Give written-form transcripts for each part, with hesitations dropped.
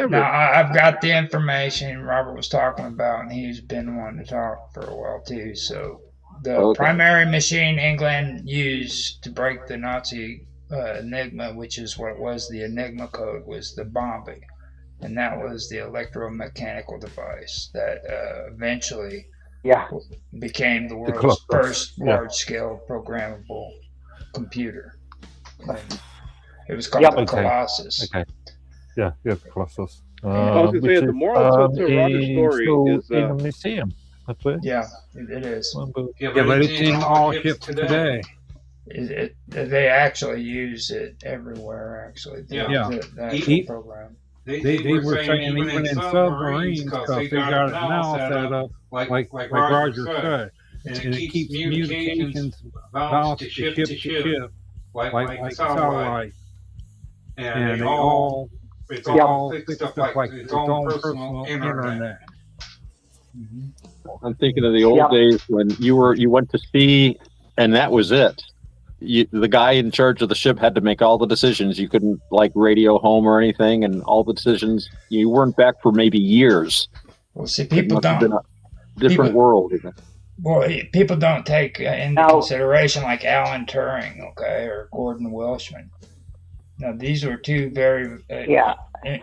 Now, I've got the information Robert was talking about, and he's been wanting to talk for a while too. So, the primary machine England used to break the Nazi Enigma, which is what was the Enigma code, was the bombing. And that was the electromechanical device that eventually became the world's first large-scale programmable computer. And it was called the Colossus. Okay. Yeah, the Colossus. I was going to say, the moral to Roger's story is... in a museum. That's it. Yeah, it is. Yeah, but it's in all ships today. They actually use it everywhere, actually. The actual program. They were saying even in submarines, because they got it now set up like Roger said. And it keeps communications bounced to ship to ship, like satellite. And it's all fixed up like its own personal internet. I'm thinking of the old days when you went to sea, and that was it. The guy in charge of the ship had to make all the decisions. You couldn't radio home or anything, and all the decisions. You weren't back for maybe years. Well, see, people don't. Different world. Isn't it? Well, people don't take into consideration like Alan Turing, or Gordon Welshman. Now, these were two very,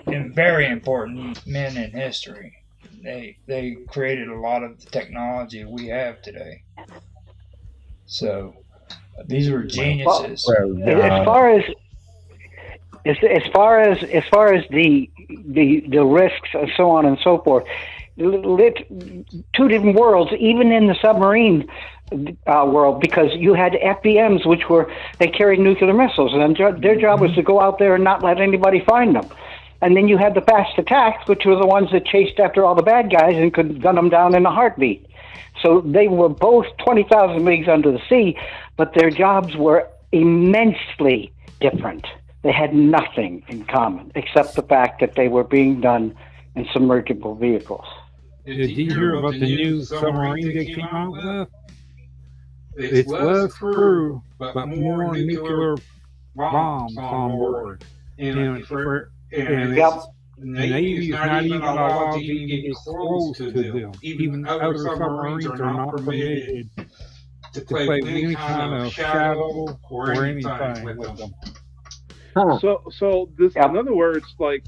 very important men in history. They created a lot of the technology we have today. So. These were geniuses. As far as the risks and so on and so forth, two different worlds, even in the submarine world, because you had FBMs, which they carried nuclear missiles, and their job was to go out there and not let anybody find them. And then you had the fast attacks, which were the ones that chased after all the bad guys and could gun them down in a heartbeat. So they were both 20,000 leagues under the sea, but their jobs were immensely different. They had nothing in common except the fact that they were being done in submergible vehicles. Did you hear about the new submarine they came out with? It's less crew, but more nuclear bombs on board. And the Navy's not even allowed to even get close to them. Even other submarines are not permitted to play any kind of shadow or anything with them. So this, in other words, what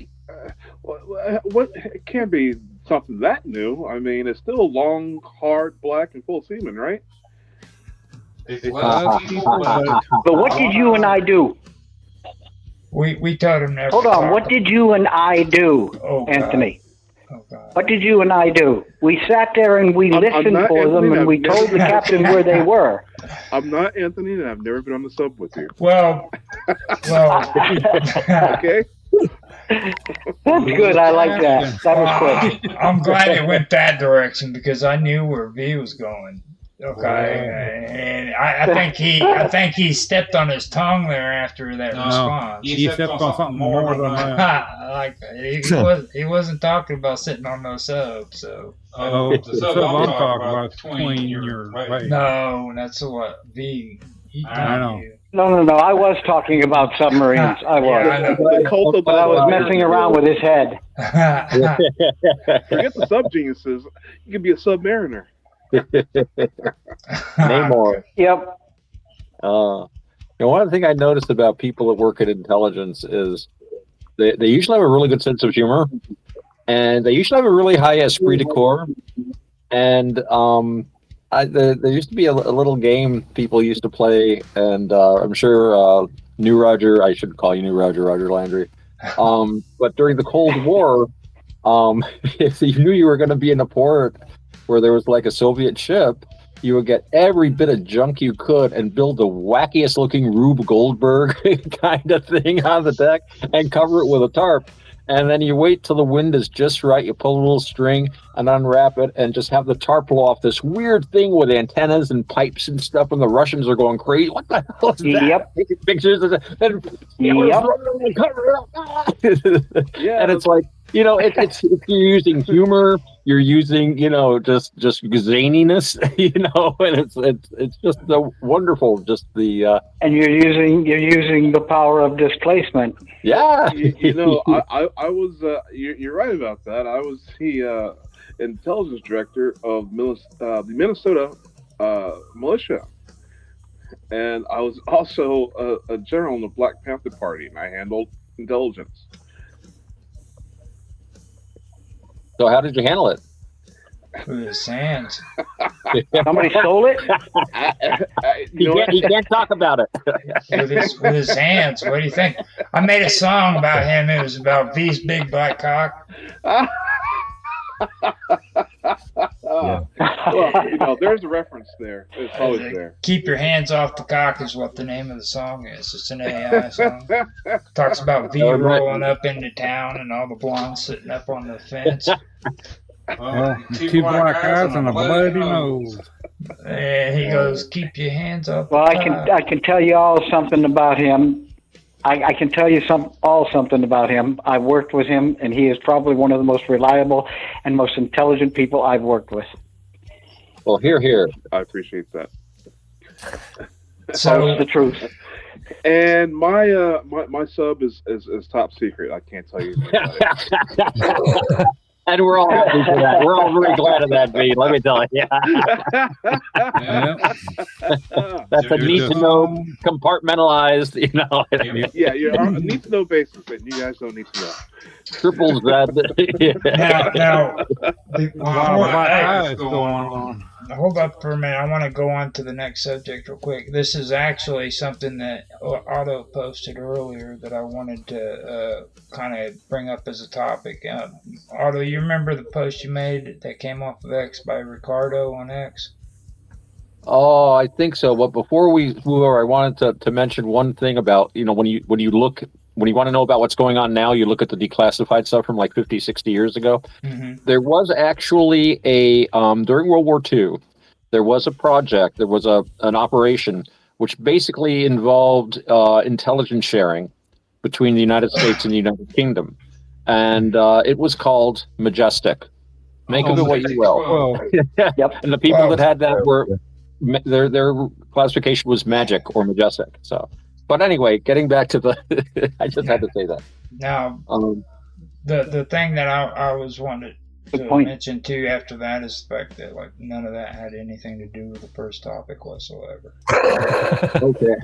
it can't be something that new. I mean, it's still long, hard, black, and full of semen, right? But what did you and I do? We told him never. Hold on. What did you and I do, Anthony? What did you and I do? We sat there and we listened for them, and we told the captain where they were. I'm not Anthony, and I've never been on the sub with you. Well. Okay. That's good. I like that. That was quick. I'm glad it went that direction because I knew where V was going. Okay, and I think he stepped on his tongue there after that response. He stepped on something more than that. Like he wasn't talking about sitting on no sub. So the sub I'm talking about between your legs. No, that's what V. I know. No. I was talking about submarines. I was. Yeah, but I was messing around with his head. Forget the sub geniuses. You can be a submariner. Namor. Yep. One of the things I noticed about people that work at intelligence is they usually have a really good sense of humor, and they usually have a really high esprit de corps. And there used to be a little game people used to play, and I'm sure New Roger, I should call you New Roger Landry. But during the Cold War, if you knew you were going to be in a port where there was like a Soviet ship, you would get every bit of junk you could and build the wackiest looking Rube Goldberg kind of thing on the deck and cover it with a tarp. And then you wait till the wind is just right. You pull a little string and unwrap it and just have the tarp blow off this weird thing with antennas and pipes and stuff. And the Russians are going crazy. What the hell is that? Yep. Taking pictures of it. And cover it up. Yeah. And it's like, it's you're using humor you're using, just zaniness, and it's just so wonderful. Just the And you're using the power of displacement. yeah. I was. You're right about that. I was the intelligence director of the Minnesota militia, and I was also a general in the Black Panther Party, and I handled intelligence. So how did you handle it? With his hands. Somebody stole it? He can't talk about it. With his hands. What do you think? I made a song about him. It was about V's big black cock. Well, there's a reference there. It's always there. Keep your hands off the cock is what the name of the song is. It's an AI song. Talks about V rolling up into town and all the blondes sitting up on the fence. Two black eyes and a bloody nose. And he goes, keep your hands off the Well, cock. I can tell you all something about him. I can tell you something about him. I've worked with him, and he is probably one of the most reliable and most intelligent people I've worked with. Well, here. I appreciate that. So That's the truth. And my sub is top secret. I can't tell you. And we're all happy for that. We're all very glad of that, V. Let me tell you. That's a need to know, compartmentalized, Yeah, you're on a need to know basis, but you guys don't need to know. Triple Z. now Black eyes going on. hold up for a minute. I want to go on to the next subject real quick. This is actually something that Otto posted earlier that I wanted to kind of bring up as a topic. Otto, you remember the post you made that came off of X by Ricardo on X? Oh, I think so. But before we move over, I wanted to mention one thing about, when you want to know about what's going on now, you look at the declassified stuff from like 50, 60 years ago. Mm-hmm. There was actually during World War II, there was a project, there was an operation which basically involved intelligence sharing between the United States and the United Kingdom. And it was called Majestic. Make of it what you will. Yep. And the people that had that were, their classification was magic or majestic. So, but anyway, getting back to I just had to say that. Now, the thing that I was wanting to mention too after that is the fact that none of that had anything to do with the first topic whatsoever. Okay.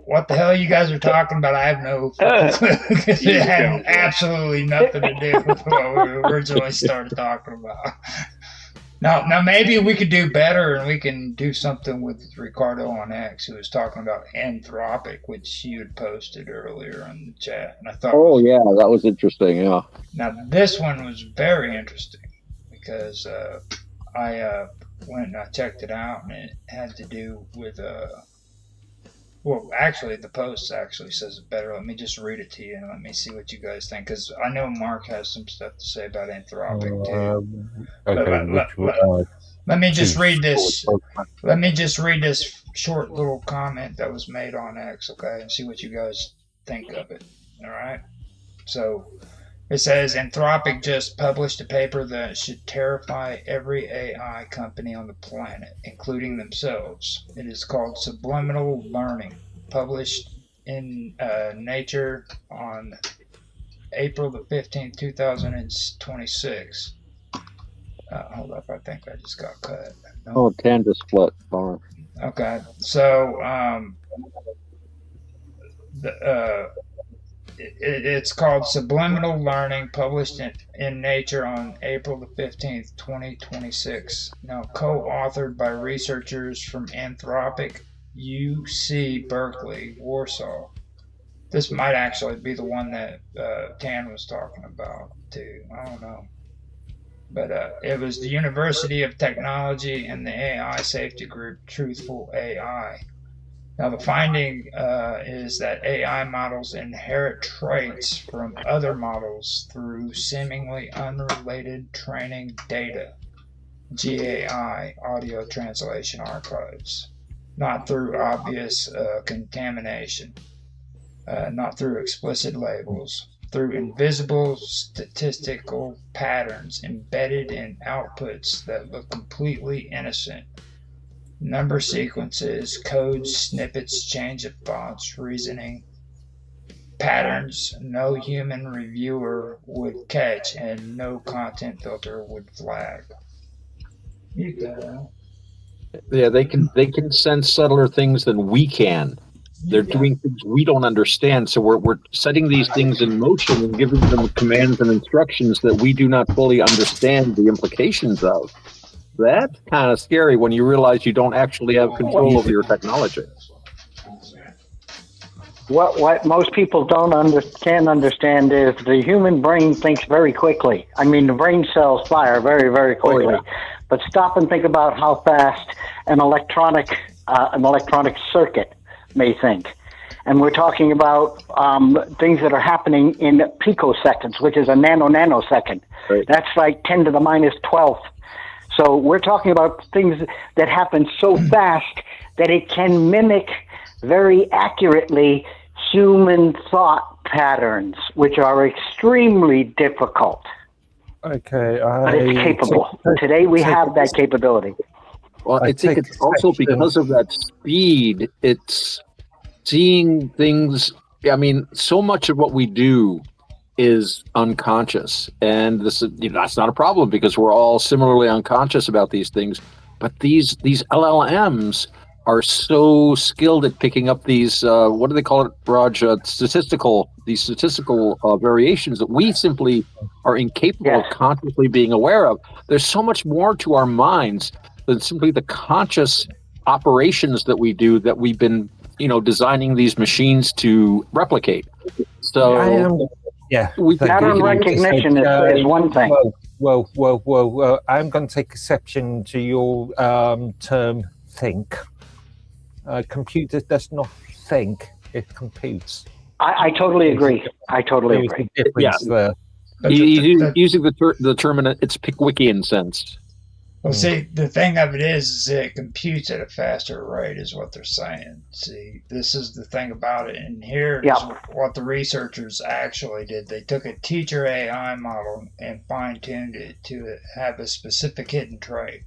What the hell you guys are talking about? I have no clue because it had absolutely nothing to do with what we originally started talking about. Now maybe we could do better and we can do something with Ricardo on X, who was talking about Anthropic, which you had posted earlier in the chat. And I thought, yeah, that was interesting. Yeah. Now this one was very interesting because I went and I checked it out, and it had to do with well, actually, the post actually says it better. Let me just read it to you and let me see what you guys think, because I know Mark has some stuff to say about Anthropic too. Okay. Let me just read this. Let me just read this short little comment that was made on X, okay, and see what you guys think of it. All right. So it says Anthropic just published a paper that should terrify every AI company on the planet, including themselves. It is called Subliminal Learning, published in Nature on April the 15th, 2026. Hold up, I think I just got cut. No. Oh, Tanda split. Darn. Okay, so it's called Subliminal Learning, published in Nature on April the 15th, 2026. Now, co-authored by researchers from Anthropic, UC Berkeley, Warsaw. This might actually be the one that Tan was talking about, too. I don't know. But it was the University of Technology and the AI safety group, Truthful AI. Now, the finding is that AI models inherit traits from other models through seemingly unrelated training data, GAI, audio translation archives, not through obvious contamination, not through explicit labels, through invisible statistical patterns embedded in outputs that look completely innocent. Number sequences, codes, snippets, change of fonts, reasoning, patterns no human reviewer would catch and no content filter would flag. Mute that out. Yeah, they can sense subtler things than we can. They're doing things we don't understand, so we're setting these things in motion and giving them commands and instructions that we do not fully understand the implications of. That's kind of scary when you realize you don't actually have control over your technology. What most people can't understand is the human brain thinks very quickly. I mean, the brain cells fire very, very quickly. Oh, yeah. But stop and think about how fast an electronic circuit may think. And we're talking about things that are happening in picoseconds, which is a nanosecond. Right. That's like 10 to the minus 12th. So we're talking about things that happen so fast that it can mimic very accurately human thought patterns, which are extremely difficult. Okay, But it's capable. Today we have that capability. Well, I think it's also because of that speed, it's seeing things. I mean, so much of what we do is unconscious, and this is, that's not a problem because we're all similarly unconscious about these things. But these LLMs are so skilled at picking up these what do they call it, Raj? Statistical variations that we simply are incapable of consciously being aware of. There's so much more to our minds than simply the conscious operations that we do that we've been designing these machines to replicate. So pattern recognition is one thing. Whoa. I'm going to take exception to your term think. Computer does not think, it computes. I totally agree. There. Using the term in its Pickwickian sense. Well, see, the thing of it is it computes at a faster rate, is what they're saying. See, this is the thing about it. And here's what the researchers actually did. They took a teacher AI model and fine-tuned it to have a specific hidden trait,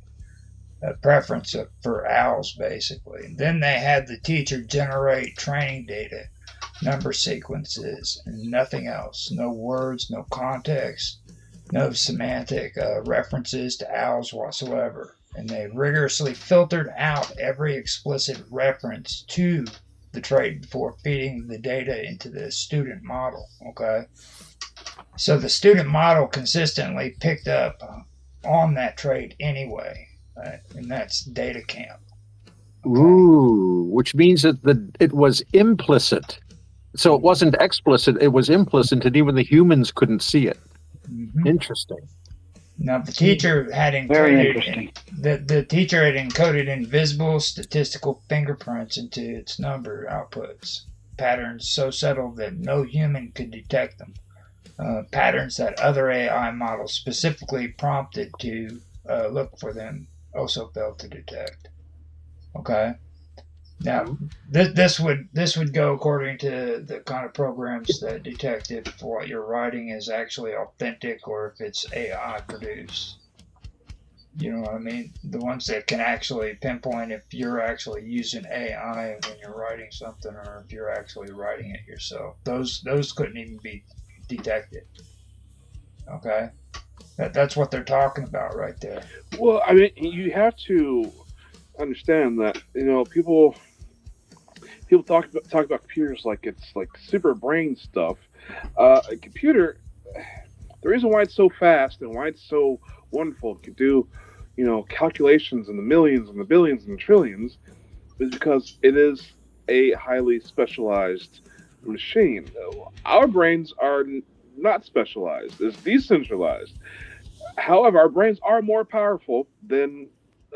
a preference for owls, basically. And then they had the teacher generate training data, number sequences, and nothing else. No words, no context, no semantic references to owls whatsoever. And they rigorously filtered out every explicit reference to the trait before feeding the data into the student model, okay? So the student model consistently picked up on that trait anyway, and that's data camp. Okay? Ooh, which means that it was implicit. So it wasn't explicit, it was implicit, and even the humans couldn't see it. Mm-hmm. Interesting. Now the teacher had encoded the teacher had encoded invisible statistical fingerprints into its number outputs, patterns so subtle that no human could detect them. Patterns that other AI models specifically prompted to look for them also failed to detect. Okay. Now, this would go according to the kind of programs that detect if what you're writing is actually authentic or if it's AI produced. You know what I mean? The ones that can actually pinpoint if you're actually using AI when you're writing something or if you're actually writing it yourself. Those couldn't even be detected. Okay? That's what they're talking about right there. Well, I mean, you have to understand that, people talk about computers like it's like super brain stuff. A computer, the reason why it's so fast and why it's so wonderful, it can do, calculations in the millions and the billions and the trillions, is because it is a highly specialized machine. Our brains are not specialized; it's decentralized. However, our brains are more powerful than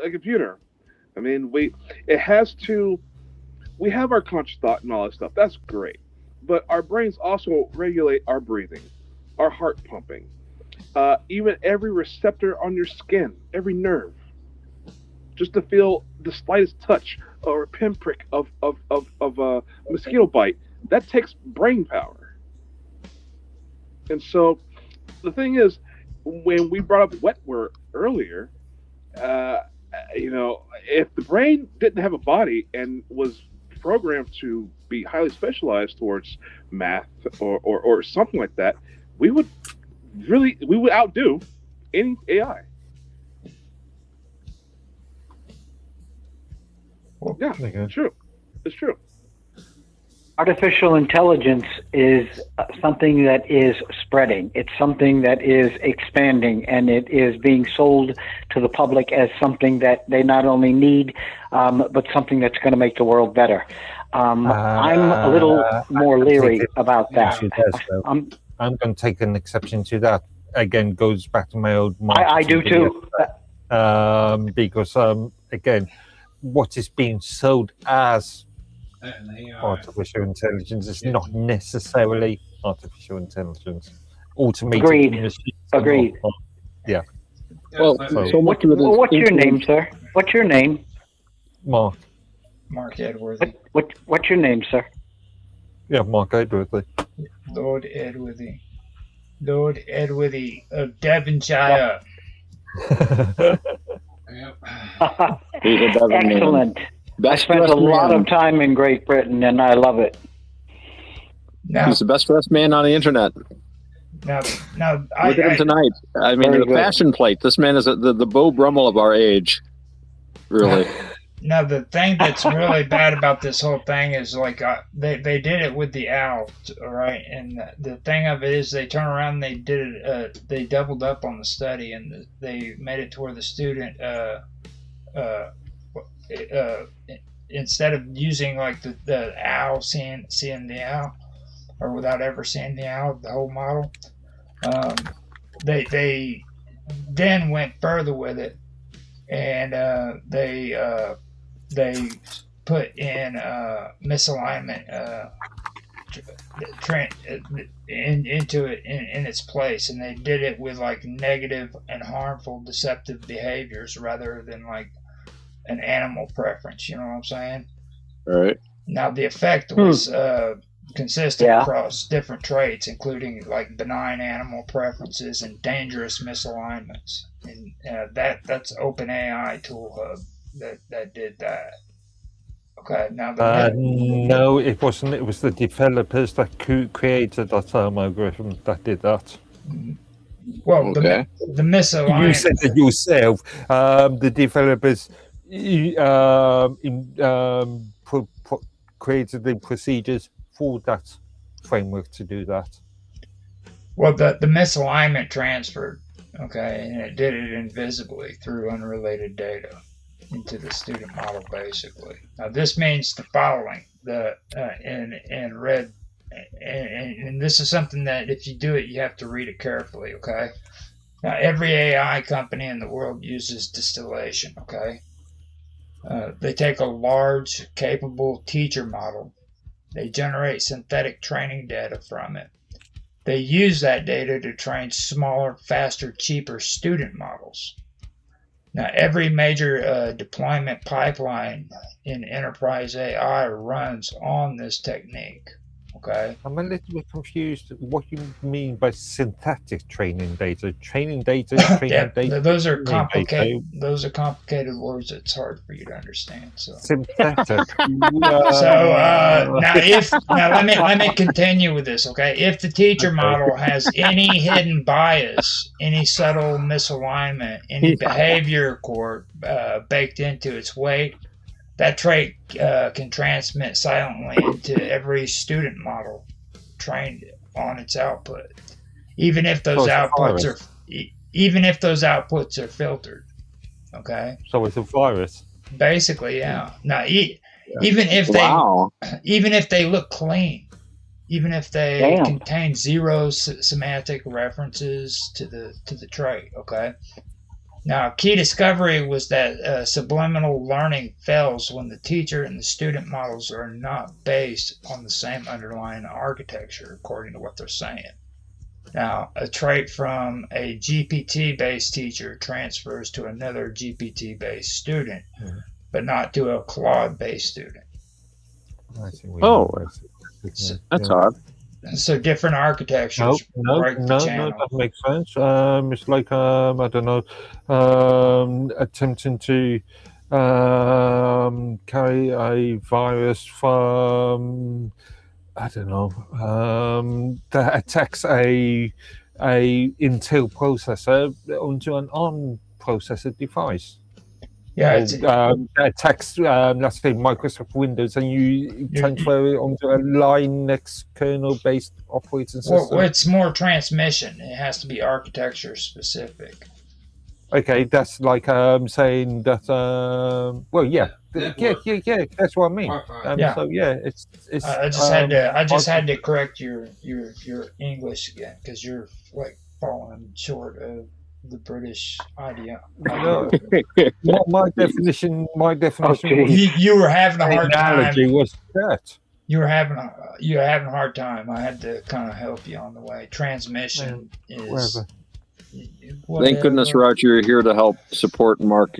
a computer. I mean, we have our conscious thought and all that stuff. That's great. But our brains also regulate our breathing, our heart pumping, even every receptor on your skin, every nerve. Just to feel the slightest touch or a pinprick of a mosquito bite, that takes brain power. And so the thing is, when we brought up wetware earlier, uh, if the brain didn't have a body and was programmed to be highly specialized towards math or something like that, we would outdo any AI. Yeah, it's true. It's true. Artificial intelligence is something that is spreading. It's something that is expanding, and it is being sold to the public as something that they not only need, but something that's going to make the world better. I'm a little more leery about that. I'm going to take an exception to that. Again, goes back to my old I do too. Because, again, what is being sold as artificial intelligence is not necessarily artificial intelligence. Automated machines. Agreed. Yeah. Well, so what's your name, sir? What's your name? Mark. Mark Edworthy. What's your name, sir? Yeah, Mark Edworthy. Lord Edworthy. Lord Edworthy of Devonshire. Excellent. I spent a lot of time in Great Britain, and I love it. He's the best dressed man on the internet. Now, look at him tonight. I mean, the fashion plate. This man is the Beau Brummel of our age. Really. Now, the thing that's really bad about this whole thing is, like, they did it with the owl, all right? And the thing of it is, they turn around and they did it, they doubled up on the study, and they made it to where the student, instead of using, like, the owl, seeing the owl, or without ever seeing the owl, the whole model, they then went further with it, and they put in misalignment into it in its place, and they did it with, like, negative and harmful deceptive behaviors rather than, like, an animal preference. You know what I'm saying? All right. Now, the effect was consistent across different traits, including, like, benign animal preferences and dangerous misalignments. And that's OpenAI Tool Hub that did that. Okay, now no, it wasn't. It was the developers that created that algorithm that did that. Well, the misalignment. You said it yourself. The developers created the procedures for that framework to do that. Well, the misalignment transferred, okay, and it did it invisibly through unrelated data into the student model, basically. Now, this means the following: and this is something that if you do it, you have to read it carefully, okay? Now, every AI company in the world uses distillation, okay? They take a large, capable teacher model. They generate synthetic training data from it. They use that data to train smaller, faster, cheaper student models. Now, every major deployment pipeline in enterprise AI runs on this technique. Okay. I'm a little bit confused. What you mean by synthetic training data? Training data, training data. Those are complicated. Those are complicated words. It's hard for you to understand. So synthetic. now let me continue with this. Okay. If the teacher model has any hidden bias, any subtle misalignment, any behavior core baked into its weight, that trait can transmit silently into every student model trained on its output, even if those outputs are filtered. Okay. So it's a virus. Basically, yeah. Now, even if they look clean, even if they contain zero semantic references to the trait. Okay. Now, key discovery was that subliminal learning fails when the teacher and the student models are not based on the same underlying architecture, according to what they're saying. Now, a trait from a GPT-based teacher transfers to another GPT-based student, but not to a Claude-based student. That's odd. So different architectures break the channel. That makes sense. It's like I don't know, attempting to carry a virus from I don't know that attacks a Intel processor onto an ARM processor device. Yeah, attacks, let's say Microsoft Windows, and you transfer it onto a Linux kernel-based operating system. Well, it's more transmission. It has to be architecture specific. Okay, that's like saying that. Well, yeah, that's what I mean. So yeah, it's. I just had to correct your English again because you're like falling short of the British idea. My definition. You were having a hard time. Was that you were having a hard time. I had to kind of help you on the way. Transmission is. Whatever. Thank goodness, Roger, you're here to help support Mark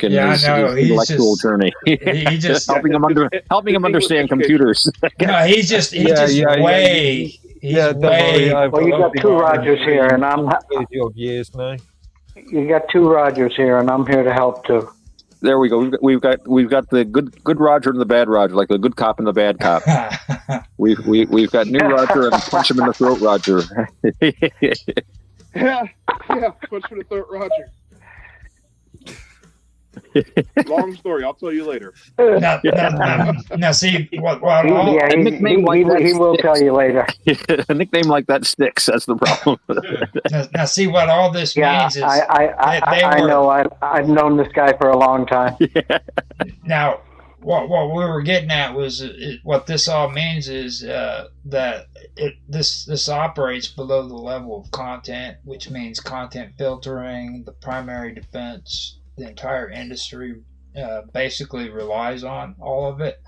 in his intellectual journey. He just helping him understand computers. No, he's just way. Well, you got two Rogers here, and I'm. Years now. You got two Rogers here, and I'm here to help too. There we go. We've got the good Roger and the bad Roger, like the good cop and the bad cop. We've got new Roger and punch him in the throat, Roger. Yeah, punch in the throat, Roger. Long story. I'll tell you later. Now see what he will tell you later. A nickname like that sticks. That's the problem. now see what all this means is. I know. I've known this guy for a long time. Yeah. Now, what we were getting at was what this all means is that this operates below the level of content, which means content filtering, the primary defense. The entire industry basically relies on all of it.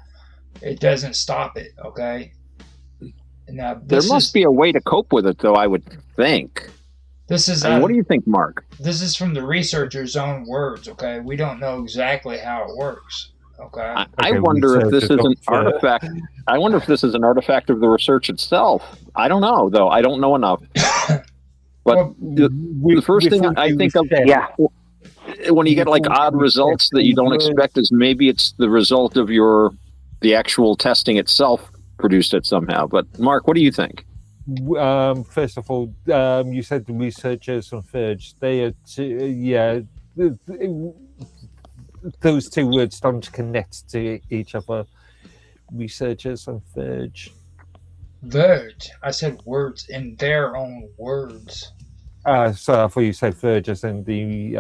It doesn't stop it, okay? Now there must be a way to cope with it, though. I would think. This is. What do you think, Mark? This is from the researcher's own words, okay? We don't know exactly how it works. Okay. I wonder if this is an artifact. I wonder if this is an artifact of the research itself. I don't know, though. I don't know enough. But the first thing I think of, when you get like odd results that you don't expect, is maybe it's the result of the actual testing itself produced it somehow. But Mark, what do you think? First of all, you said the researchers on Verge. They are those two words don't connect to each other. Researchers on Verge. Verge. I said words in their own words. So I thought you said Verge as in the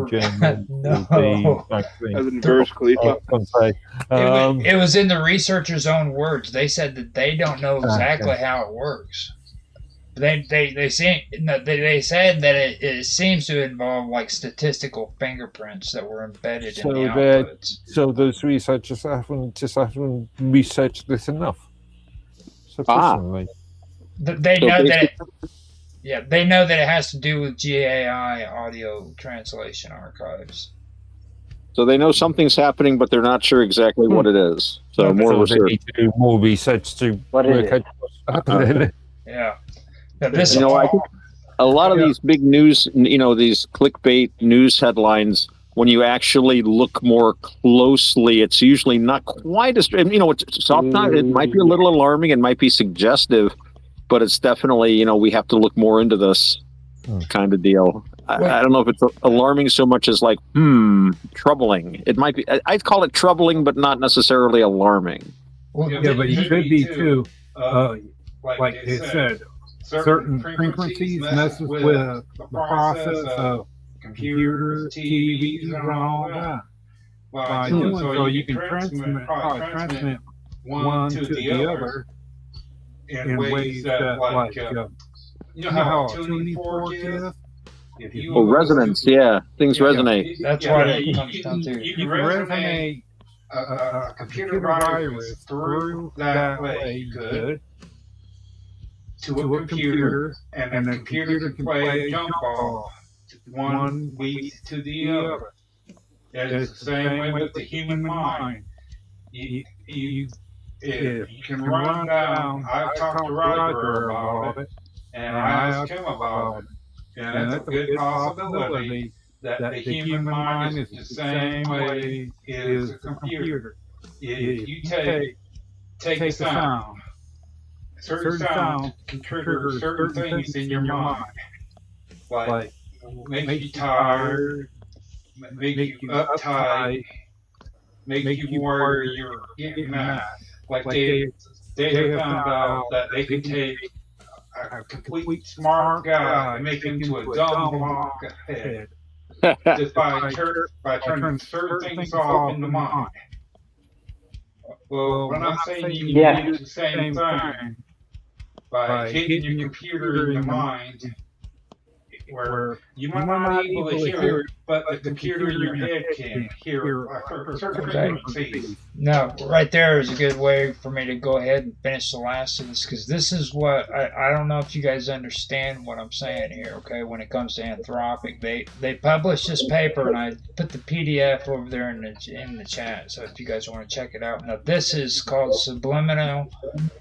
German. No. As in Burj Khalifa. It was in the researchers' own words. They said that they don't know exactly how it works. They said that it seems to involve like statistical fingerprints that were embedded in the outputs. So those researchers haven't researched this enough. Sufficiently. They know that. They know that it has to do with GAI audio translation archives. So they know something's happening, but they're not sure exactly what it is. So more research. They need to do more research to work out what's happening. Yeah. I think a lot of these big news, these clickbait news headlines, when you actually look more closely, it's usually not quite as, sometimes it might be a little alarming, it might be suggestive, but it's definitely, we have to look more into this kind of deal. I don't know if it's alarming so much as like, troubling. It might be, I'd call it troubling, but not necessarily alarming. Well, but it could be too, like they said, certain frequencies messes with the process of computers, TVs, and all that. By doing so, you can transmit one to the other in ways that, like, you know how a tuning fork is? Resonance, things resonate. That's what it comes down to. You can resonate a computer virus through that way, good, to a computer, and the computer can play a jump ball one week to the other. It's the same way with the human mind. You if you can run down, I've talked to Roger about it, and I asked him about it, and it's a good possibility that the human mind is the same way as a computer. If you take a sound, certain sounds can trigger certain things in your mind, like make you tired, make you uptight, make you worry you're getting mad. Like they have found out that they can take a complete smart guy and make him into a dumb blockhead just by turning certain things off in the mind. Well, when I'm saying you can do the same thing by hitting your computer in the mind, where you might not be able to hear it, but the computer in your head can hear certain frequencies. No, right there is a good way for me to go ahead and finish the last of this, because this is what I don't know if you guys understand what I'm saying here. Okay, when it comes to Anthropic, they published this paper, and I put the PDF over there in the chat. So if you guys want to check it out, now this is called subliminal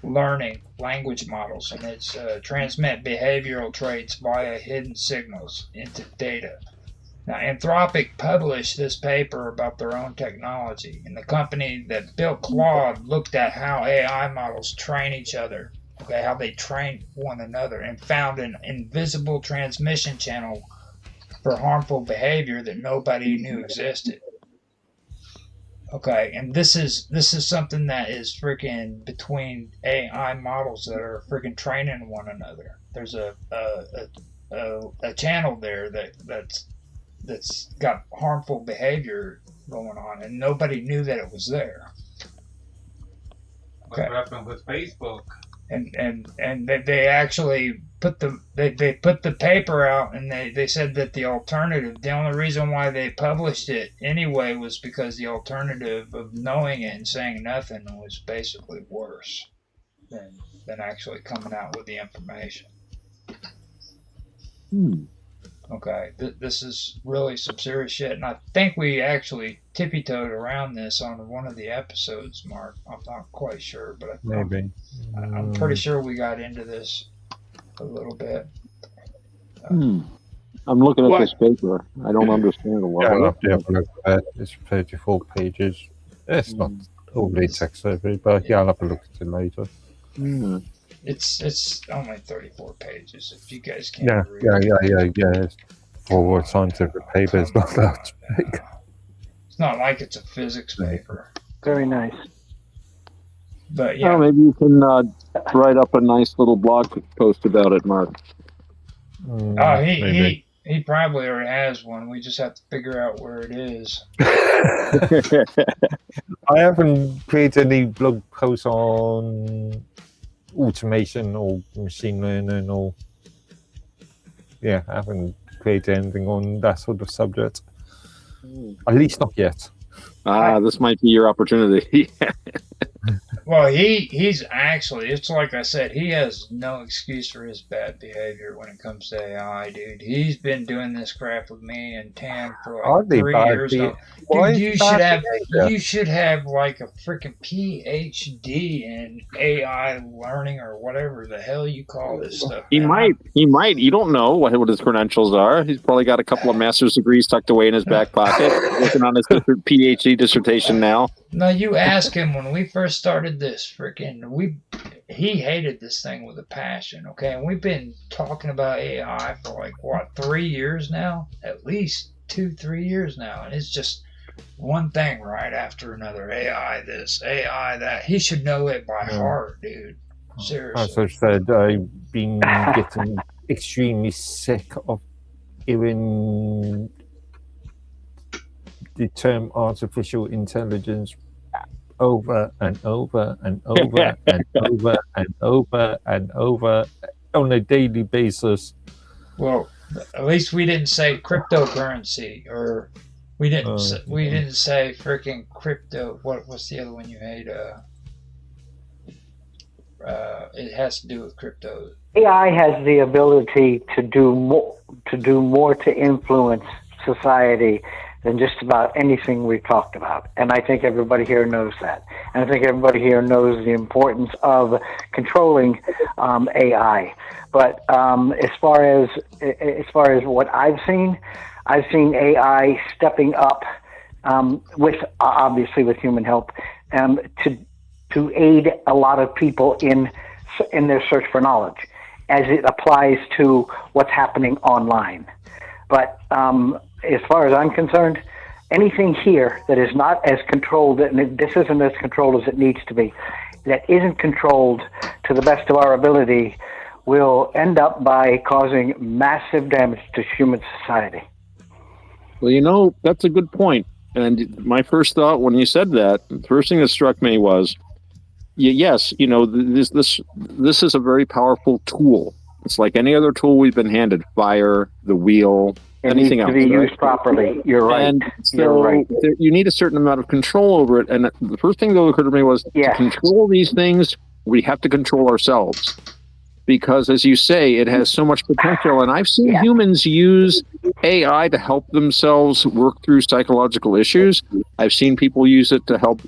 learning language models, and it's transmit behavioral traits via hidden signals into data. Now, Anthropic published this paper about their own technology, and the company that built Claude looked at how AI models train each other, okay, how they train one another, and found an invisible transmission channel for harmful behavior that nobody knew existed. Okay, and this is something that is freaking between AI models that are freaking training one another. There's a channel there that's got harmful behavior going on, and nobody knew that it was there. Okay. What happened with Facebook? And they actually put the paper out, and they said that the alternative, the only reason why they published it anyway was because the alternative of knowing it and saying nothing was basically worse than actually coming out with the information. Okay, this is really some serious shit, and I think we actually tippy-toed around this on one of the episodes, Mark. I'm not quite sure, but maybe. I'm pretty sure we got into this a little bit. I'm looking at this paper. I don't understand a lot. Yeah, I'll have to have a look at it. It's 34 pages. It's not overly text-heavy, but yeah, I'll have a look at it later. It's only 34 pages. If you guys can't read it. Yeah. For scientific paper, it's not that big. It's not like it's a physics paper. Very nice. But yeah. Oh, maybe you can write up a nice little blog post about it, Mark. He probably already has one. We just have to figure out where it is. I haven't created any blog posts on automation or machine learning or I haven't created anything on that sort of subject, at least not yet. This might be your opportunity. Well, he's actually, it's like I said, he has no excuse for his bad behavior when it comes to AI, dude. He's been doing this crap with me and Tan for like 3 years now. Dude, you should have like a freaking PhD in AI learning or whatever the hell you call this stuff. He might. You don't know what his credentials are. He's probably got a couple of master's degrees tucked away in his back pocket, working on his PhD dissertation now. No, you ask him when we first started this he hated this thing with a passion, okay? And we've been talking about AI for like, 3 years now? At least 2-3 years now. And it's just one thing right after another. AI this, AI that. He should know it by heart, dude. Seriously. As I said, I've been getting extremely sick of hearing the term artificial intelligence over and over and over and over and over and over on a daily basis. Well, at least we didn't say cryptocurrency, or we didn't say freaking crypto. What's the other one you hate? It has to do with crypto. AI has the ability to do more to influence society than just about anything we've talked about. And I think everybody here knows that. And I think everybody here knows the importance of controlling AI. But as far as what I've seen AI stepping up with obviously with human help to aid a lot of people in their search for knowledge, as it applies to what's happening online. But as far as I'm concerned, anything here that is not as controlled, and this isn't as controlled as it needs to be, that isn't controlled to the best of our ability, will end up by causing massive damage to human society. Well, that's a good point. And my first thought when you said that, the first thing that struck me was, yes, this is a very powerful tool. It's like any other tool we've been handed: fire, the wheel, anything else. It needs to be used properly. You're right. And so You're right. you need a certain amount of control over it. And the first thing that occurred to me was, to control these things, we have to control ourselves. Because, as you say, it has so much potential. And I've seen humans use AI to help themselves work through psychological issues. I've seen people use it to help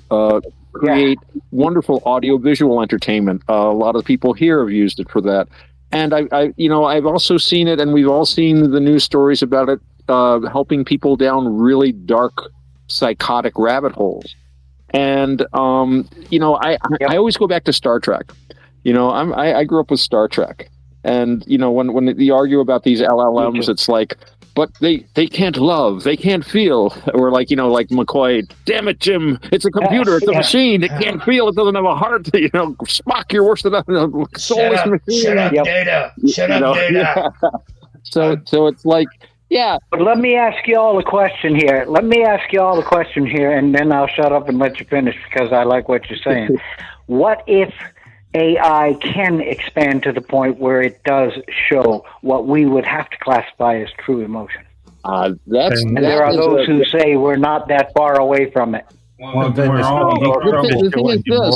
create wonderful audio-visual entertainment. A lot of people here have used it for that. And I've also seen it, and we've all seen the news stories about it helping people down really dark, psychotic rabbit holes. And I always go back to Star Trek. I grew up with Star Trek, and when they argue about these LLMs, it's like, but they can't love, they can't feel, or like McCoy, damn it, Jim, it's a computer, it's a machine, it can't feel, it doesn't have a heart. Spock, you're worse than a soulless machine. Shut up, Data. Shut up, Data. So it's like, yeah. But let me ask you all a question here. And then I'll shut up and let you finish, because I like what you're saying. What if AI can expand to the point where it does show what we would have to classify as true emotion? There are those who say we're not that far away from it. Well, then the thing is this: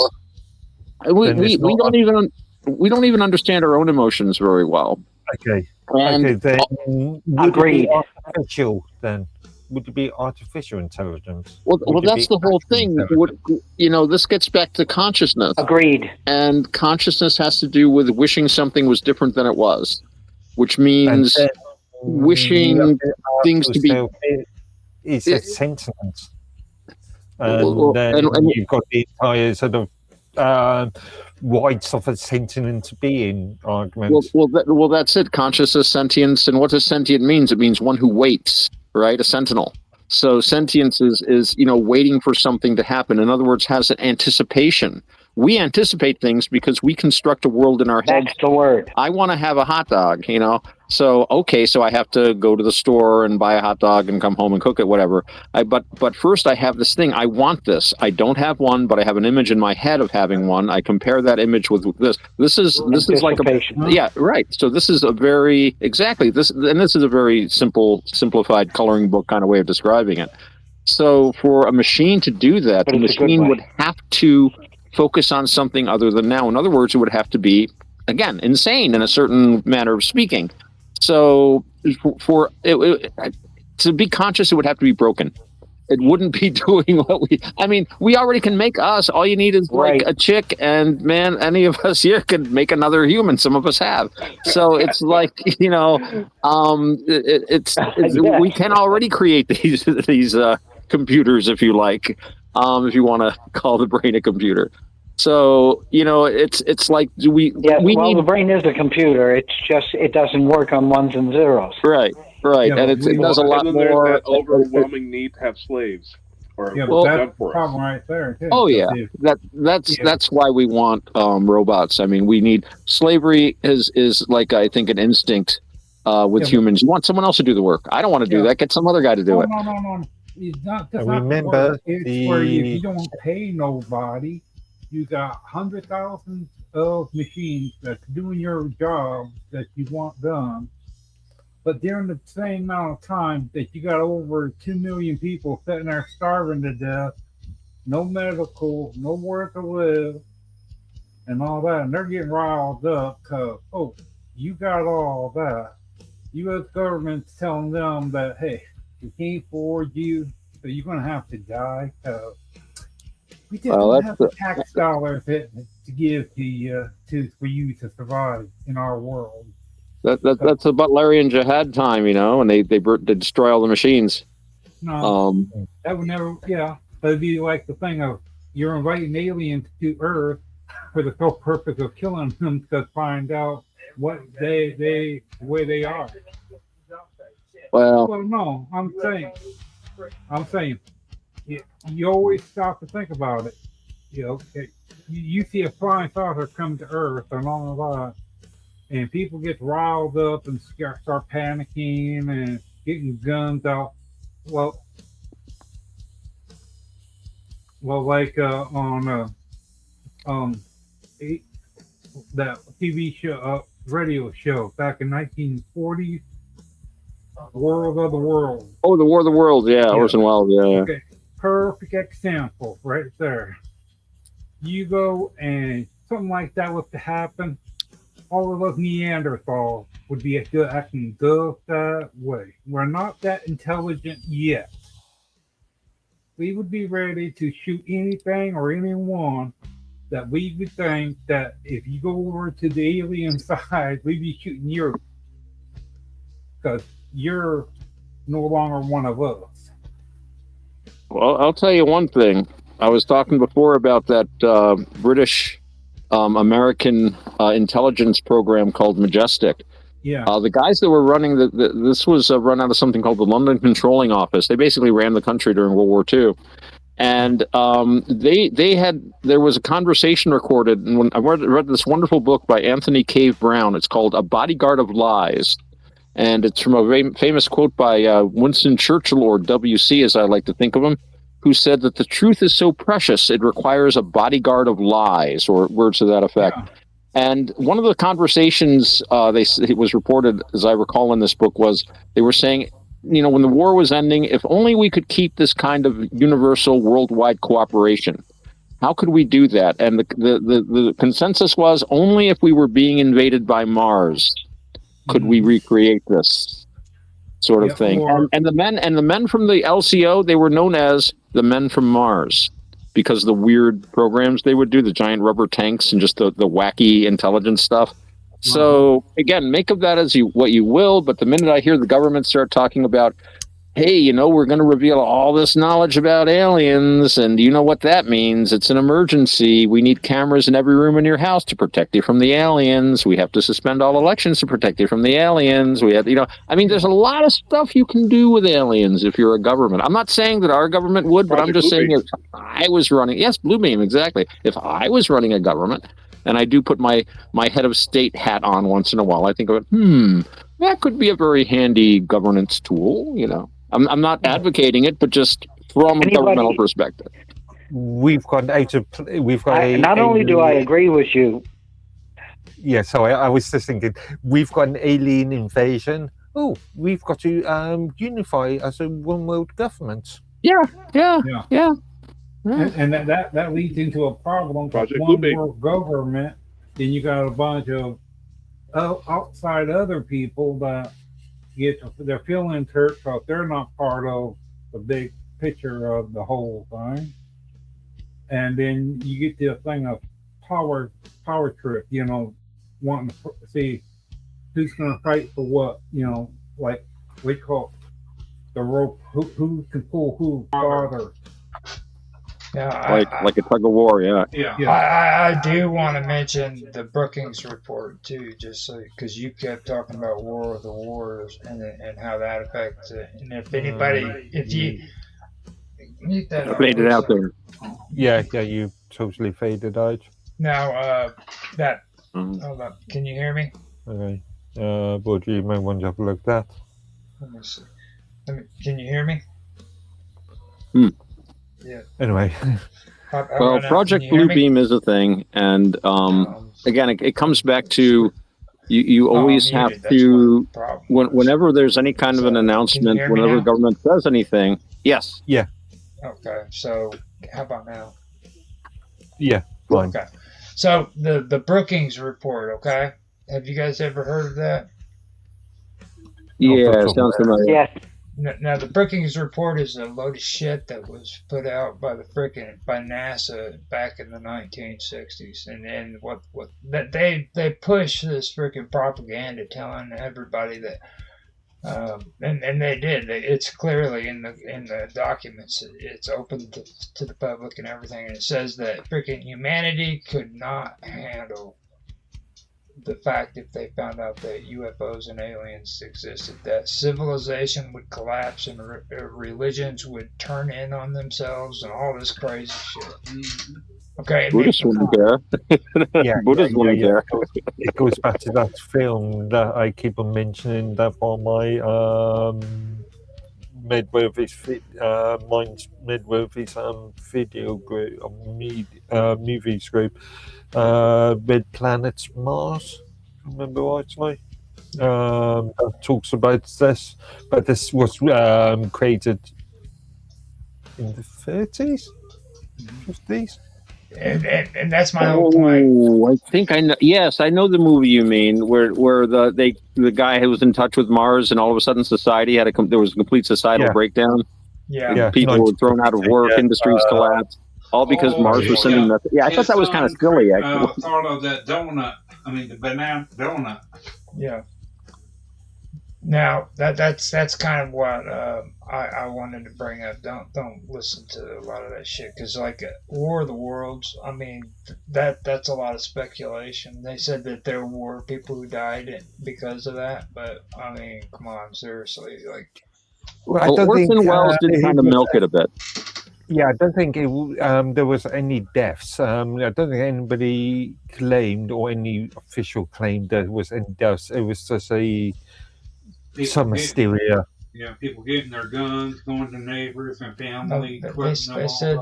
we don't even understand our own emotions very well. Okay. And then agreed. Artificial then. Would it be artificial intelligence? Well, that's the whole thing. This gets back to consciousness. Agreed. And consciousness has to do with wishing something was different than it was, which means wishing things to be. It's a sentiment. And then you've got the entire sort of rights of a sentient being argument. Well, that's it. Consciousness, sentience, and what does sentient means? It means one who waits. Right, a sentinel. So sentience is waiting for something to happen. In other words, has an anticipation. We anticipate things because we construct a world in our head. That's the word. I want to have a hot dog, So I have to go to the store and buy a hot dog and come home and cook it, whatever. But first I have this thing. I want this. I don't have one, but I have an image in my head of having one. I compare that image with this. This is like right. So this is a very this is a very simplified coloring book kind of way of describing it. So for a machine to do that, the machine would have to focus on something other than now. In other words, it would have to be, again, insane in a certain manner of speaking. So to be conscious, it would have to be broken. It wouldn't be doing we already can make us. All you need is like a chick, and man, any of us here can make another human. Some of us have. So it's like, we can already create these computers, if you like, if you want to call the brain a computer. So, it's like, the brain is a computer. It's just, it doesn't work on ones and zeros. Right. Yeah, And it does a lot more. That overwhelming need to have slaves. That's the problem right there. Too. Oh yeah, that's why we want robots. I mean, we need slavery is like, I think, an instinct with humans. You want someone else to do the work. I don't want to do that. Get some other guy to do it. No. It's not. Remember, it's where if you don't pay nobody, you got 100,000 of machines that's doing your job that you want done. But during the same amount of time that you got over 2 million people sitting there starving to death, no medical, nowhere to live, and all that, and they're getting riled up because, you got all that. U.S. government's telling them that, hey, We can't afford you, so you're gonna have to die. We just Well, don't that's have the tax dollars to give to you for you to survive in our world. That's a Butlerian jihad time, and they destroy all the machines. No, that would never. Yeah, that'd be like the thing of you're inviting aliens to Earth for the sole purpose of killing them to find out what where they are. Well, No, I'm saying, you always stop to think about it. You see a flying saucer come to Earth and all of that, and people get riled up and start panicking and getting guns out. Well, like on that TV show, radio show back in 1940s, World of the World. Oh, the War of the Worlds, yeah. Orson Welles, yeah. Okay, perfect example right there. You go and something like that was to happen, all of those Neanderthals would be acting just that way. We're not that intelligent yet. We would be ready to shoot anything or anyone that we would think that if you go over to the alien side, we'd be shooting you because you're no longer one of us. Well, I'll tell you one thing. I was talking before about that British American intelligence program called Majestic. Yeah. The guys that were running this was run out of something called the London Controlling Office. They basically ran the country during World War II. And there was a conversation recorded, and when I read this wonderful book by Anthony Cave Brown. It's called A Bodyguard of Lies. And it's from a very famous quote by Winston Churchill, or WC as I like to think of him, who said that the truth is so precious it requires a bodyguard of lies, or words to that effect. Yeah. And one of the conversations it was reported, as I recall in this book, was they were saying, when the war was ending, if only we could keep this kind of universal worldwide cooperation. How could we do that? And the consensus was only if we were being invaded by Mars could we recreate this sort of thing. And the men from the LCO, they were known as the men from Mars because of the weird programs they would do, the giant rubber tanks and just the wacky intelligence stuff. So again, make of that as what you will. But the minute I hear the government start talking about, hey, we're going to reveal all this knowledge about aliens, and you know what that means? It's an emergency. We need cameras in every room in your house to protect you from the aliens. We have to suspend all elections to protect you from the aliens. We have, there's a lot of stuff you can do with aliens if you're a government. I'm not saying that our government would, but I'm just saying if I was running, yes, Bluebeam, exactly. If I was running a government, and I do put my head of state hat on once in a while, I think of it, that could be a very handy governance tool, I'm not advocating it, but just from a governmental perspective. We've got not only do I agree with you. Yeah, so I was just thinking, we've got an alien invasion. Oh, we've got to unify as a one world government. Yeah. And that leads into a problem. Project one Bluebeam. world government, then you got a bunch of outside other people that they're feeling hurt because they're not part of the big picture of the whole thing. And then you get the thing of power trip, wanting to see who's going to fight for what, like we call the rope, who can pull who farther. Yeah, like a tug of war, yeah. I do want to mention the Brookings report too, just so because you kept talking about War of the Wars and how that affects it. And if anybody, if you mute that, faded out there. Yeah, you totally faded out. Now, hold up, can you hear me? Okay, but you may want to have a look at that. Let me see. Can you hear me? Yeah. Anyway. Well, Project Bluebeam is a thing, and again, it comes back to you always have to, whenever there's any kind of an announcement, whenever the government says anything. Yes. Yeah. Okay. So how about now? Yeah. Fine. Okay. So the Brookings report. Okay. Have you guys ever heard of that? Yeah, it sounds familiar. Yes. Now the Brookings report is a load of shit that was put out by by NASA back in the 1960s, and what that they push this freaking propaganda telling everybody that. And they did. It's clearly in the documents. It's open to the public and everything. And it says that freaking humanity could not handle the fact if they found out that UFOs and aliens existed, that civilization would collapse and religions would turn in on themselves and all this crazy shit. Okay, Buddhists wouldn't care. Buddhists wouldn't care. It goes back to that film that I keep on mentioning that on my Midworthy's video group, movies group, Red Planet Mars. Remember rightly? That talks about this, but this was created in the 30s, 50s. And that's my whole point. Oh, I think I know. Yes, I know the movie you mean, where the guy who was in touch with Mars, and all of a sudden society there was a complete societal breakdown. Yeah, people were thrown out of work, industries collapsed, all because Mars was sending nothing. Yeah, I thought that was kind of silly. Actually, thought of that donut. I mean, the banana donut. Yeah. Now that's kind of what I wanted to bring up. Don't listen to a lot of that shit, because like War of the Worlds, I mean that's a lot of speculation. They said that there were people who died because of that, but I mean, come on, seriously, like. Well, Orson Welles did kind of milk it a bit. Yeah, I don't think there was any deaths. I don't think anybody claimed, or any official claimed, there was any deaths. It was just some hysteria. Yeah, people getting their guns, going to neighbors and family.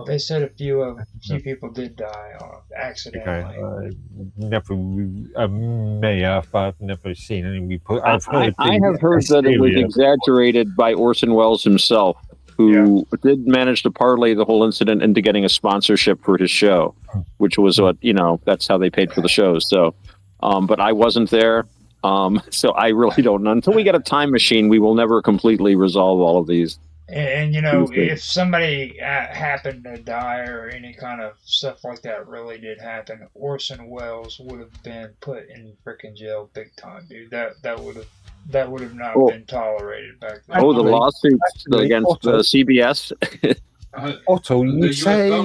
They said a few people did die accidentally. Okay. May have, but I've never seen any report. I have heard that it was exaggerated by Orson Welles himself, who did manage to parlay the whole incident into getting a sponsorship for his show, which was what, that's how they paid for the shows. So, but I wasn't there. So I really don't know. Until we get a time machine, we will never completely resolve all of these. And if somebody happened to die or any kind of stuff like that really did happen, Orson Welles would have been put in freaking jail big time, dude. That would have not been tolerated back then. Oh, the lawsuits against CBS. Otto, you say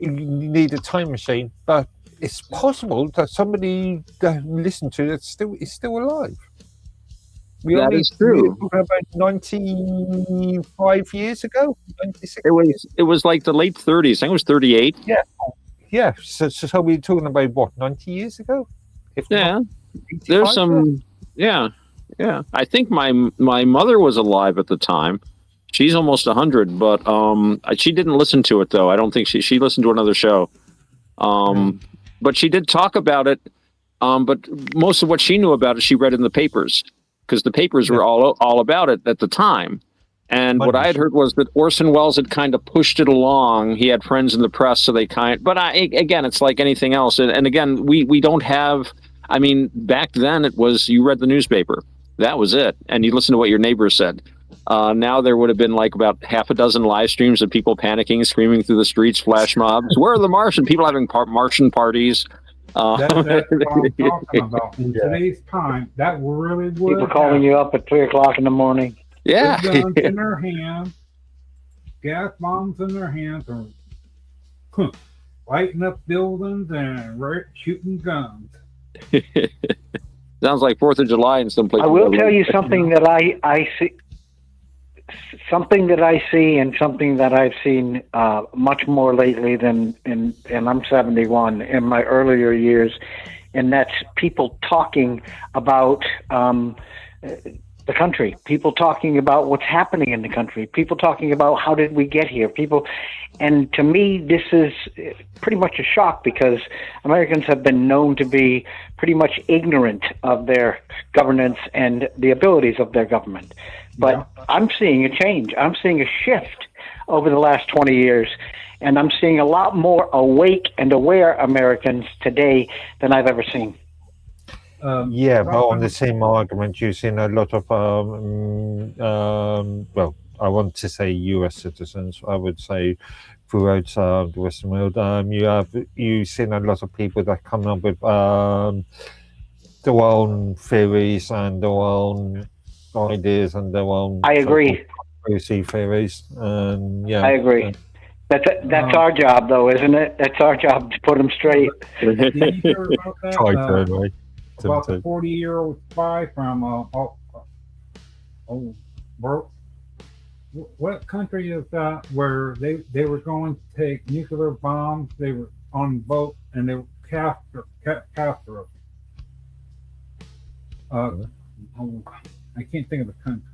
you need a time machine, but it's possible that somebody that listened to it is still alive. That is true. About 95 years ago, 96. It was like the late 30s. I think it was 38. Yeah. So we're talking about what, 90 years ago? There's some. Yeah. I think my mother was alive at the time. She's almost 100, but she didn't listen to it though. I don't think she listened to another show. But she did talk about it. But most of what she knew about it, she read in the papers, because the papers were all about it at the time. And what I had heard was that Orson Welles had kind of pushed it along. He had friends in the press, so they but again, it's like anything else. And again, we don't have, I mean, back then it was, you read the newspaper. That was it. And you listened to what your neighbors said. Now there would have been like about half a dozen live streams of people panicking, screaming through the streets, flash mobs. Where are the Martian? People having Martian parties. That's what I'm talking about. In today's time, that really would people calling you up at 3:00 in the morning. Yeah. With guns in their hands, gas bombs in their hands, and lighting up buildings and shooting guns. Sounds like 4th of July in some places. I will tell you something that I see. Something that I see, and something that I've seen much more lately than and I'm 71, in my earlier years, and that's people talking about the country, people talking about what's happening in the country, people talking about how did we get here, and to me this is pretty much a shock, because Americans have been known to be pretty much ignorant of their governance and the abilities of their government. But I'm seeing a change. I'm seeing a shift over the last 20 years, and I'm seeing a lot more awake and aware Americans today than I've ever seen. Yeah, but on the same argument, you've seen a lot of well, I want to say U.S. citizens. I would say throughout the Western world, you've seen a lot of people that come up with their own theories and their own ideas and their own. I agree. Conspiracy theories, and yeah, I agree. That's our job, though, isn't it? That's our job to put them straight. Did you hear about that? Try to anyway. About the 40-year-old spy from what country is that? Where they were going to take nuclear bombs? They were on a boat and they were capture us. I can't think of the country.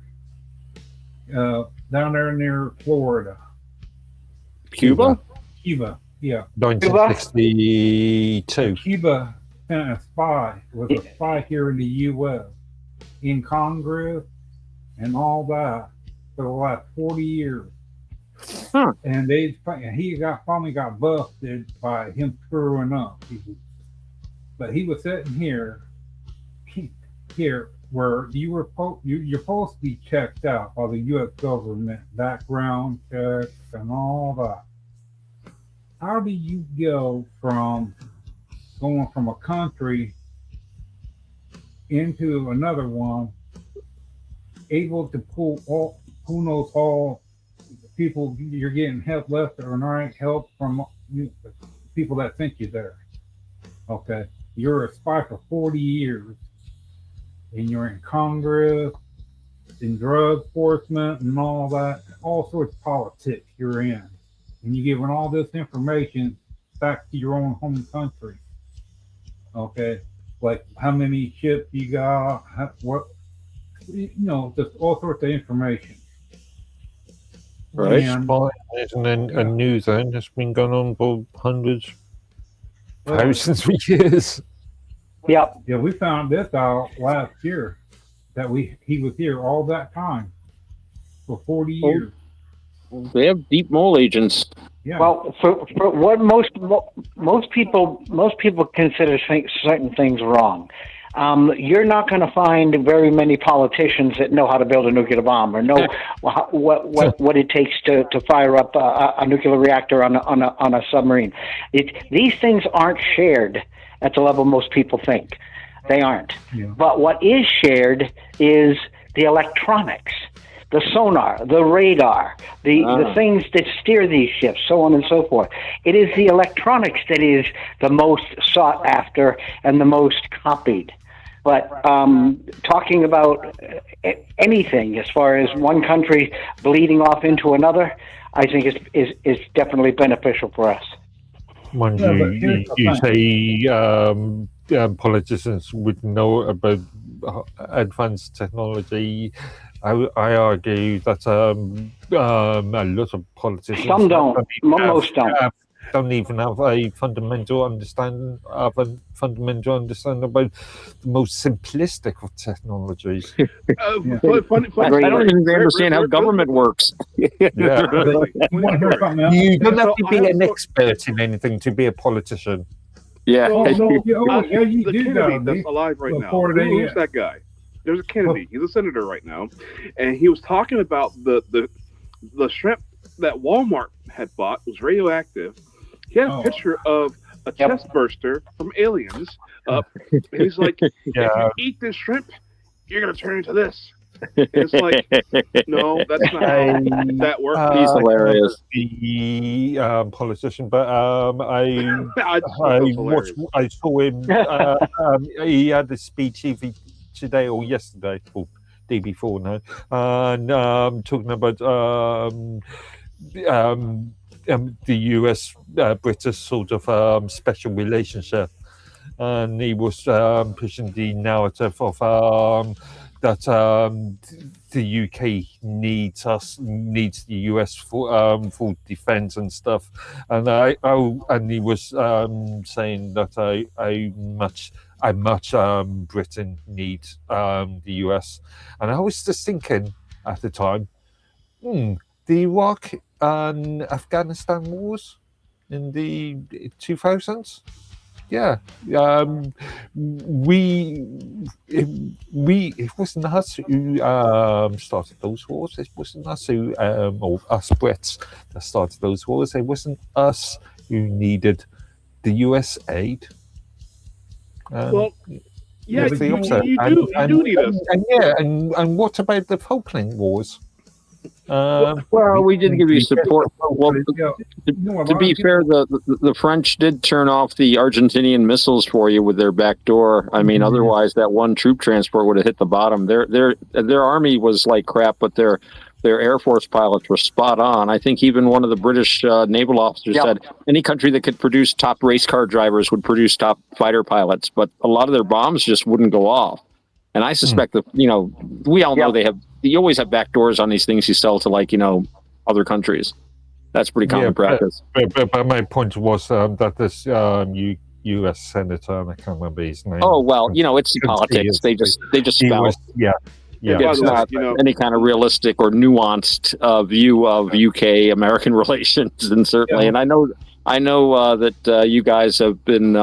Down there near Florida. Cuba? Cuba, yeah. 1962. Cuba sent a spy, was a spy here in the U.S. in Congress and all that for the last 40 years. Huh. And he finally got busted by him screwing up. But he was sitting here where you're supposed to be checked out by the U.S. government, background checks and all that. How do you go from going from a country into another one, able to pull all, who knows, all the people you're getting help left or right, help from people that sent you there? Okay, you're a spy for 40 years. And you're in Congress, in drug enforcement, and all that, all sorts of politics you're in. And you're giving all this information back to your own home country. Okay? Like how many ships you got, just all sorts of information. Right. And, Isn't a news then? It's been going on for hundreds, thousands of years. Yep. yeah, we found this out last year that he was here all that time for 40 years. They have deep mole agents. Yeah. Well, for what most people consider certain things wrong. You're not going to find very many politicians that know how to build a nuclear bomb or know what it takes to fire up a nuclear reactor on a submarine. These things aren't shared at the level most people think. They aren't. Yeah. But what is shared is the electronics, the sonar, the radar, the things that steer these ships, so on and so forth. It is the electronics that is the most sought after and the most copied. But talking about anything as far as one country bleeding off into another, I think is definitely beneficial for us. Mind you say politicians would know about advanced technology. I argue that a lot of politicians, Some don't, most don't. Don't even have a fundamental understanding about the most simplistic of technologies. Funny, I don't even think they understand how government works. You don't have to be an expert in anything to be a politician. Yeah. You the do Kennedy that. that's alive right now. Before they- Who's that guy? There's a Kennedy. He's a senator right now, and he was talking about the shrimp that Walmart had bought was radioactive. He had a picture of a chest burster from Aliens up. And he's like, if you eat this shrimp, you're gonna turn into this. And it's like, no, that's not how that works. He's hilarious. The politician, but I saw him. He had a speech either today or yesterday, or day before now, and talking about the US British sort of special relationship, and he was pushing the narrative of that the UK needs the US for defense and stuff, and and he was saying that I much Britain needs the US, and I was just thinking at the time, the Iraq and Afghanistan wars in the 2000s. Yeah, it wasn't us who started those wars. It wasn't us who, or us Brits that started those wars. It wasn't us who needed the US aid. Well, yeah, It's the you opposite. do need us. And what about the Falkland Wars? Well, we did give you support. Well, to be fair, the French did turn off the Argentinian missiles for you with their back door. I mean, otherwise that one troop transport would have hit the bottom. Their army was like crap, but their Air Force pilots were spot on. I think even one of the British naval officers said any country that could produce top race car drivers would produce top fighter pilots, but a lot of their bombs just wouldn't go off. And I suspect that, we all know you always have back doors on these things you sell to other countries. That's pretty common practice. But my point was that this U.S. senator, and I can't remember his name. Oh well, it's politics. They just spout. It's not any kind of realistic or nuanced view of UK American relations, and certainly. And I know that you guys have been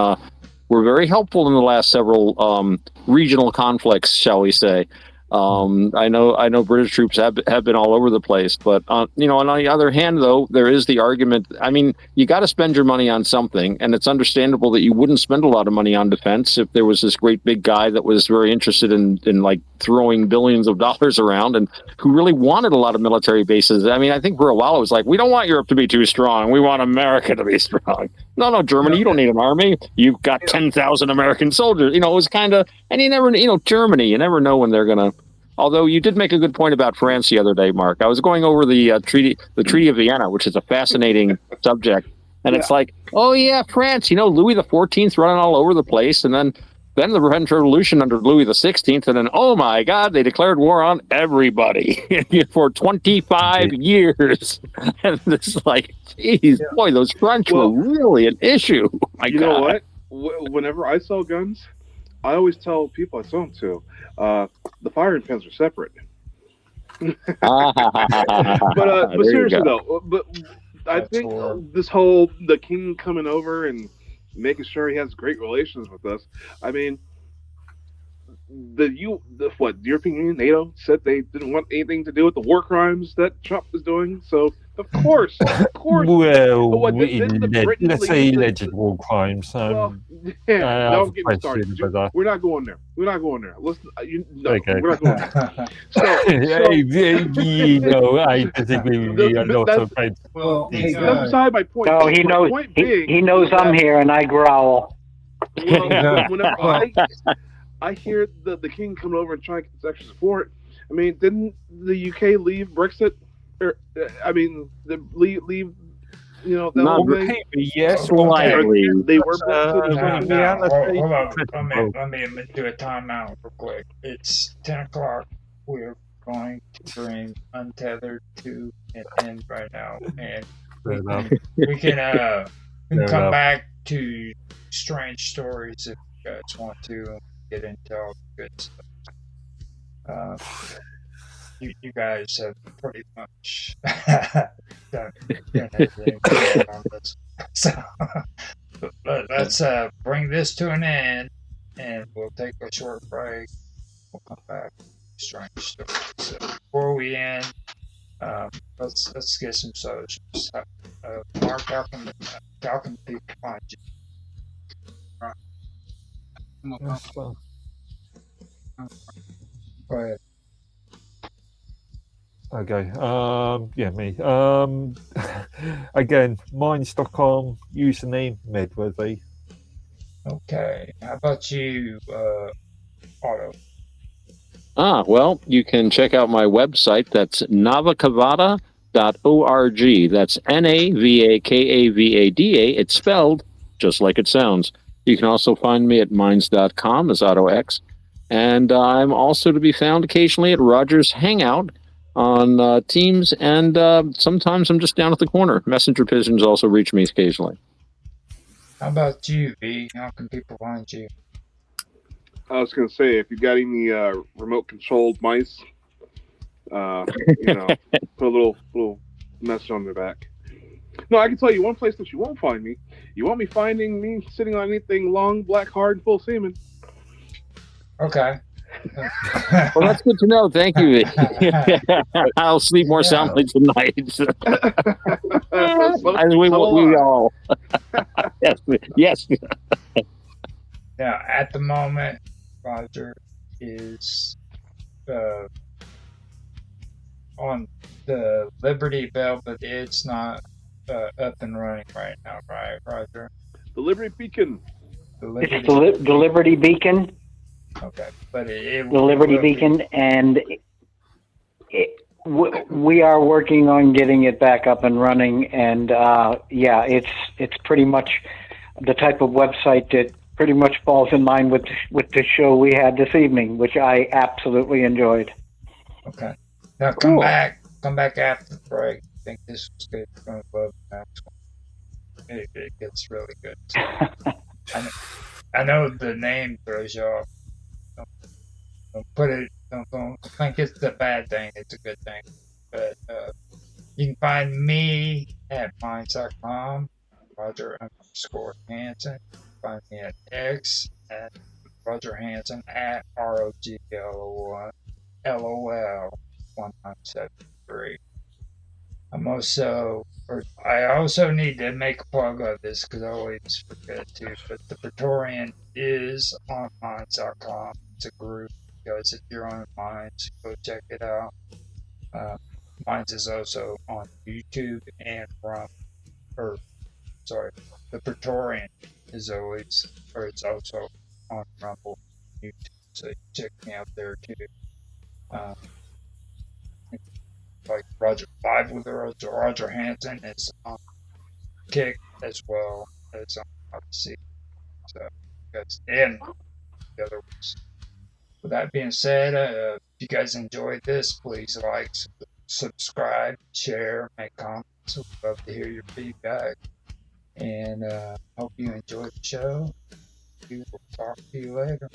were very helpful in the last several regional conflicts, shall we say. I know British troops have been all over the place, but on the other hand, though, there is the argument. I mean, you got to spend your money on something, and it's understandable that you wouldn't spend a lot of money on defense if there was this great big guy that was very interested in like throwing billions of dollars around and who really wanted a lot of military bases. I mean, I think for a while it was like, we don't want Europe to be too strong. We want America to be strong. No, Germany, you don't need an army. You've got 10,000 American soldiers. It was kind of, and you never, Germany, you never know when they're going to. Although you did make a good point about France the other day, Mark. I was going over the Treaty of Vienna, which is a fascinating subject, and it's like, oh yeah, France. Louis XIV running all over the place, and then the French Revolution under Louis XVI, and then oh my God, they declared war on everybody for 25 years, and it's like, geez, boy, those French were really an issue. My God. Know what? Whenever I sell guns, I always tell people I sell them to, the firing pins are separate. But seriously though, I think this whole the king coming over and making sure he has great relations with us. I mean, the European Union, NATO said they didn't want anything to do with the war crimes that Trump is doing. So of course. Well, let's say alleged war crimes. Don't get me started. We're not going there. Listen, we're not going there. I disagree with you. That's beside my point. No, he knows. He knows I'm here, and I growl. Well, whenever I hear the king coming over and trying to get this extra support, I mean, didn't the UK leave Brexit? Leave. Not thing? Yes, slightly. They were Brexit. Let me do a timeout real quick. It's 10 o'clock. We're going to bring Untethered to an end right now, and we can come back to strange stories if you guys want to get into all the good stuff. You guys have pretty much done everything on this. So let's bring this to an end, and we'll take a short break. We'll come back to strange stories. So before we end, let's get some socials. Mark, how can people find you? Right. Go ahead. Okay. Me. Again, minds.com, username Medworthy. Okay. How about you, Otto? Well, you can check out my website. That's navakavada.org. That's NAVAKAVADA. It's spelled just like it sounds. You can also find me at minds.com as AutoX. And I'm also to be found occasionally at Roger's Hangout on Teams, and sometimes I'm just down at the corner. Messenger pigeons also reach me occasionally. How about you, V? How can people find you? I was going to say, if you got any remote-controlled mice, put a little message on their back. No, I can tell you one place that you won't find me. You won't be finding me sitting on anything long, black, hard, and full of semen. Okay. Well, that's good to know. Thank you. I'll sleep more soundly tonight. As we all. Yes. Now, at the moment, Roger is on the Liberty Bell, but it's not up and running right now, right, Roger? The Liberty Beacon. It's the Liberty Beacon. Okay, but the Liberty Beacon, and we are working on getting it back up and running. And yeah, it's pretty much the type of website that pretty much falls in line with the show we had this evening, which I absolutely enjoyed. Okay, now come back after the break. I think this was good. You're going to love the next one. It gets really good. So, I know the name throws you off. Don't think it's a bad thing. It's a good thing. But you can find me at minds.com, Roger_Hanson. Find me at X at Roger Hanson at ROGLOL1973. I also need to make a plug of this because I always forget to, but the Praetorian is on minds.com. It's a group. Guys, if you're on Minds, go check it out. Minds is also on YouTube and the Praetorian is also on Rumble YouTube, so you check me out there too. Like Roger Hanson is on Kick as well as on Odyssey. So, guys, and the other ones. With that being said, if you guys enjoyed this, please like, subscribe, share, make comments. We'd love to hear your feedback. And hope you enjoyed the show. We will talk to you later.